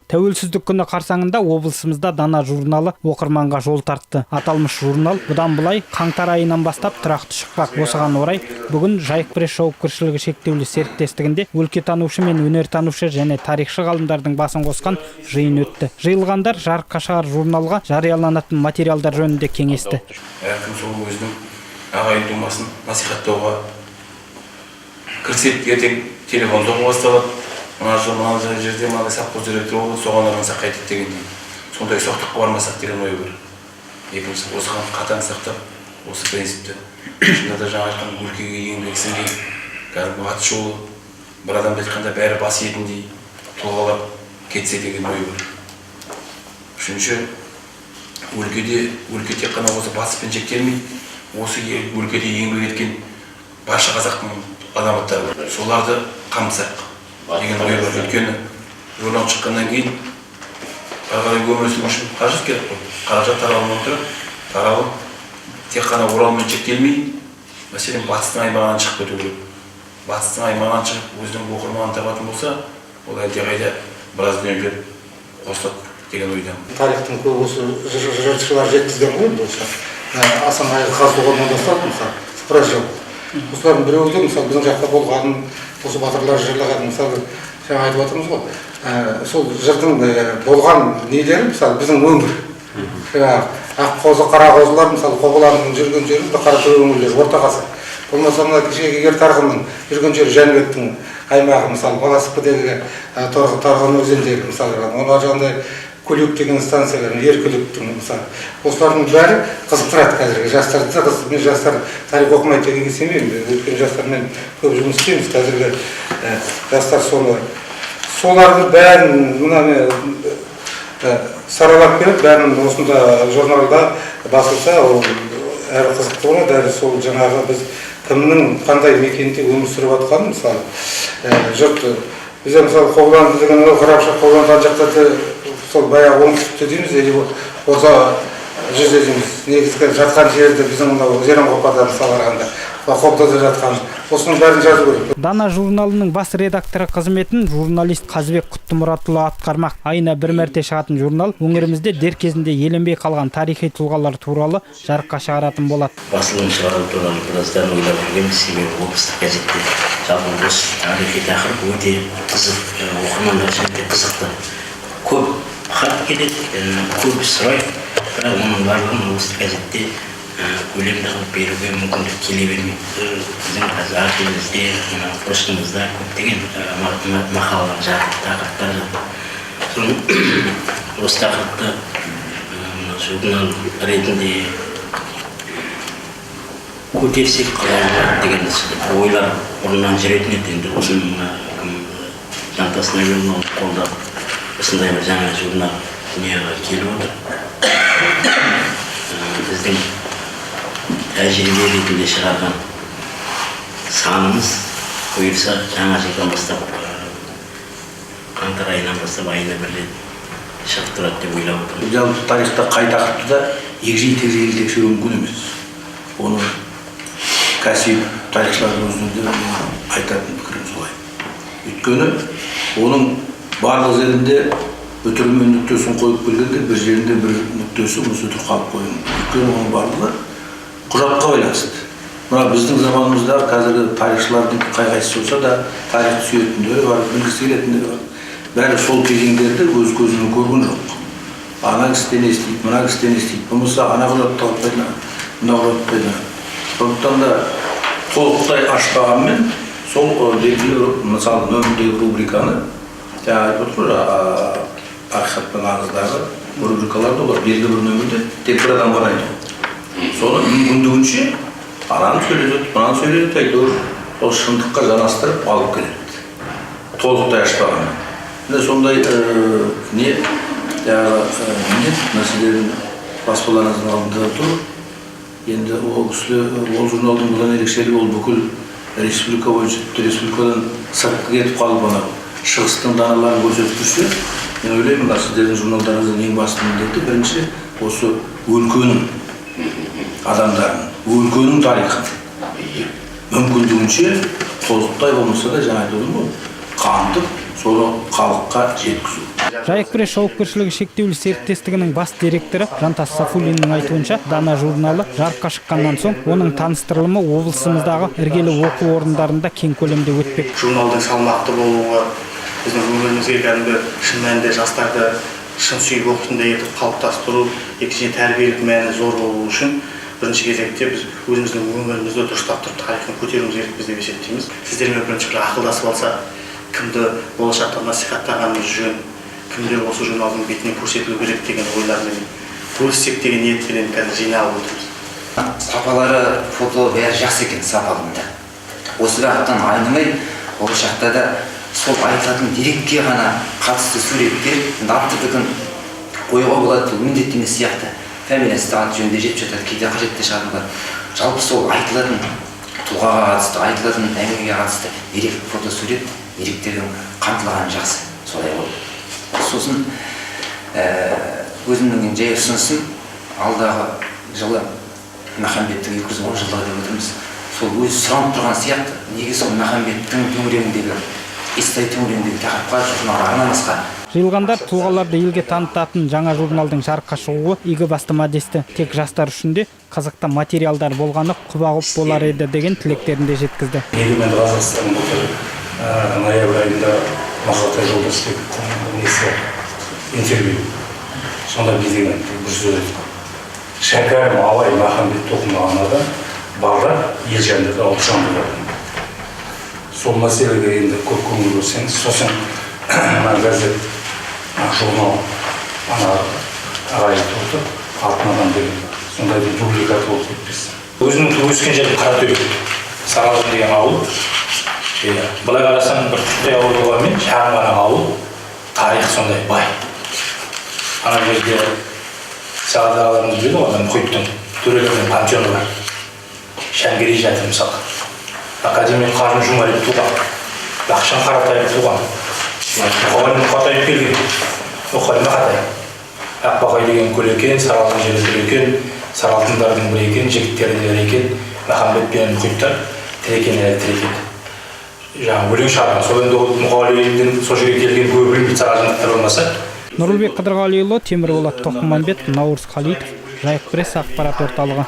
Тәуелсіздік күні қарсаңында облысымызда Дана журналы оқырманға жол тартты. Аталмыш журнал бұдан былай қаңтар айынан бастап тұрақты шықпақ. Осыған орай бүгін Жайық пресс жауапкершілігі шектеулі серіктестігінде өлкетанушы мен өнертанушы және тарихшы ғалымдардың басын қосқан жиын өтті. Жиылғандар жарыққа шығар журналға жарияланатын материалдар жөнінде кеңесті. Әркім сол өзінің ағайын тумасын насихаттауға кірісіп, ертең телефонда басталып, мына жерде мынандай совхоз директоры болды, соған арнасақ қайтеді дегендей. Сондай соқтыққа бармасақ деген ой бар. Екіншісі осыған қатаң сақтап, осы принципті шынында да жаңа айтқан өлкеге еңбек сіңген кәдімгі аты шулы бір адамды айтқанда бәрі бас етіндей тұлғалап кетсе деген ой бар. Үшінші, өлке тек қана осы батыспен шектелмей, осы өлкеде еңбек еткен барша қазақтың азаматтары бар. Соларды қамтысақ деген ой бар. Өйткені журнал шыққаннан кейін қарғарың өмір сүру үшін қаражат керек қой. Қаражат таралымнан тұрып, таралым тек қана Оралмен шектелмей, мәселен батыстың аймағынан шығып кету керек. Батыстың аймағынан шығып өзінің оқырманын табатын болса, ол әлдеқайда біраз дүниелер қосылады деген ойдамын. Тарихтың көбі осы жыртқышылар жеткізген ғой болса. Асан айғы қазылғаннан бастап, мысалы, сыпыра жыл. Осылардың біреуі де, мысалы, біздің жақта болғанын, осы батырлар жырлаған, мысалы, жаңа айтып отырмыз ғой. Сол жырдың болған нелері, мысалы, біздің өңір. Ақ қозы, қара қозылар, мысалы, қоғыларының жүрген жері, қара төре өңірлер, орта ғасыр. Болмаса мына кешегі Ертарғынның жүрген жері Жәнібектің аймағы, мысалы, Баласықпыдегі Тарғын өзендегі, мысалы, оны жағындай Көлік деген станциялар, Еркіліктің, мысалы. Осылардың бәрі қызықтырады қазіргі жастарды да. Мен жастар тарих оқымайды дегенге сенбеймін. Өйткені жастармен көп жұмыс істейміз. Қазіргі жастар солардың бәрін мына саралап келіп, бәрін осында журналда басылса, ол әрі қызықты болады, әрі сол жаңағы біз кімнің қандай мекенде өмір сүріп жатқанын, мысалы, жұрт бізде мысалы Қоғланды деген Қарапша Қоғланған жақта сол баяғы оңтүстікте дейміз, болса жерде дейміз, негізгі жатқан жерді біздің мынау Зеренқопада мысалы қарағанда, Қобдада жатқан, осының бәрін жазу керек. Дана журналының бас редакторы қызметін журналист Қазыбек Құттымұратұлы атқармақ. Айына бір мәрте шығатын журнал өңірімізде дер кезінде еленбей қалған тарихи тұлғалар туралы жарыққа шығаратын болады. Басылым шығару туралы біраздан ойлап жүргенбіз, себебі облыстық газетте жалпы осы тарихи тақырып өте қызық, оқырмандар үшін қызықты. Көп хат келеді, көп сұрайды, бірақ оның барлығын облыстық газетте көлемді қылып беруге мүмкіндік келе бермейді. Біздің қазір архивімізде, почтамызда көптеген мақалалар жатыр, тақырыптар жатыр. Соның осы тақырыпты журнал ретінде көтерсек қалай болады деген ойлар бұрыннан жүретін еді. Енді осының жантасына журнал қолдап, осындай бір жаңа журнал дүниеге келіп отыр. Біздің тәжірибе ретінде шығарған санымыз бұйырса жаңа жылдан бастап, қаңтар айынан бастап айына бір рет шығып тұрады деп ойлап отырмын. Жалпы тарихта қай тақырыпты да егжей-тегжейлі тексеру мүмкін емес. Оны кәсіби тарихшылардың өзінде айтатын пікірім солай. Өйткені оның барлық жерінде өтірмен нүктесін қойып келгенде, бір жерінде бір нүктесі осы өтір қалып қойын. Өйткені оның барлығы құжатқа байланысты. Мына біздің заманымызда қазіргі тарихшылардың қай-қайсысы болса да тарихты сүйетіндері бар, білгісі келетіндері бар. Бәрі сол кезеңдерді өз көзімен көрген жоқ. Ана кісіден естейді, мына кісіден естейді. Болмаса ана құжатты алып қойды, мына құжатты қойды. Сондықтан да толықтай ашпағанмен сол белгілі, мысалы нөмірдегі рубриканы, айтып отыр, ақиқат пен аңыздағы рубрикалар да бар. Белгілі бір нөмірде тек бір адам ғана айтады. Соны мүмкіндігінше ананы сөйлетеді, мынаны сөйлетеді, әйтеуір ол шындыққа жанастырып алып келеді. Толықтай ашпаған. Сондай мәселелерін баспаларыңыздың алдында тұр. Енді ол журналдың бұдан ерекшелігі ол бүкіл республика бойынша, республикадан сыртқа кетіп қалып, шығыстың даналарын көрсетіп жүрсе, мен ойлаймын, сіздердің журналдарыңыздың ең басты міндеті бірінші осы өлкенің адамдарын, өлкенің тарихын мүмкіндігінше толықтай болмаса да жаңа айтып отырмын ғой, қамтып, соны халыққа жеткізу. Жайық пресс жауапкершілігі шектеулі серіктестігінің бас директоры Жантас Сафулиннің айтуынша, Дана журналы жарыққа шыққаннан соң оның таныстырылымы облысымыздағы іргелі оқу орындарында кең көлемде өтпек. Журналдың салмақты болуы біздің өмірімізге кәдімгі шын мәнінде жастарды шын сүйіп оқитындай етіп қалыптастыру, екінші тәрбиелік мәні зор болу үшін бірінші кезекте біз өзіміздің өмірімізді дұрыстап тұрып тарихын көтеруіміз керекпіз деп есептейміз. Сіздермен бірінші бір ақылдасып алсақ, кімді болашақта насихаттағанымыз жөн, кімдер осы журналдың бетіне көрсетілу керек деген ойлармен бөліссек деген ниетпенен қазір жиналып отырмыз. Сапалары, фото бәрі жақсы екен сапалында. Осы бағыттан айнымай, болашақта да сол айтылатын дерекке ғана қатысты суреттер автордікін қоюға болады, бұл міндетті емес сияқты. Фамилиясы аты жөнінде жетіп жатады, кейде қажетті шығарылады. Жалпы сол айтылатын тұлғаға қатысты, айтылатын әңгімеге қатысты дерек, фотосурет, деректердің қамтылғаны жақсы, солай болды. Сосын өзімнің жай ұсынысым алдағы жылы Махамбеттің 210 жылдығы деп отырмыз. Сол өзі сұранып тұрған сияқты, неге сол Махамбеттің төңірегіндегі, Естай төңірегіндегі тақырыпқа журнал арнамасқа. Жиылғандар тұлғаларды елге танытатын жаңа журналдың жарыққа шығуы игі бастама десті. Тек жастар үшін де қызықты материалдар болғаны құба-құп болар еді деген тілектерін де жеткізді. Егемен Қазақстан былтыр ноябрь айында Мақсаттай Жолдасбектің интервью. Сонда бізден бір сөз айтты. Шәкәрім Абай Махамбет оқымаған адам бағдар елжанды да ұлтжанды да. Сол мәселеге енді көп көңіл бөлсеңіз, сосын газет, журнал, ағайын тұрды, алтын адам деген. Сондай бір дубликат болып кетпесін. Өзінің туып өскен жері Қаратөбе, Саралжын деген ауыл. Былай қарасаң бір құттай ауыл болғанмен, шағын ғана ауыл, тарих сондай бай. Ана жерде сағадағаларымыз біледі ғой, мұхиттың төрелерінің пантеоны бар. Шәңгерей жатыр мысалы. Академик Қажым Жұмалиев туған, Бақшан Қаратаев туған, Мұхаммед Қатаев келген, Мұхаммед Қатаев. Ақбақай деген көл екен, Саралдың жері көл екен, Саралтындардың бірі екен, жігіттері де екен, Махамбет пен мұхиттар тірекен. Жаңағы өлең шығарған, сол енді Мұқағалидың сол жерге келген көбірін Саралжындықтар болмаса. Нұрлыбек Қыдырғалиұлы, Темірболат Тоқмамбет, Наурыз Қалиев, Жайық пресс ақпарат орталығы.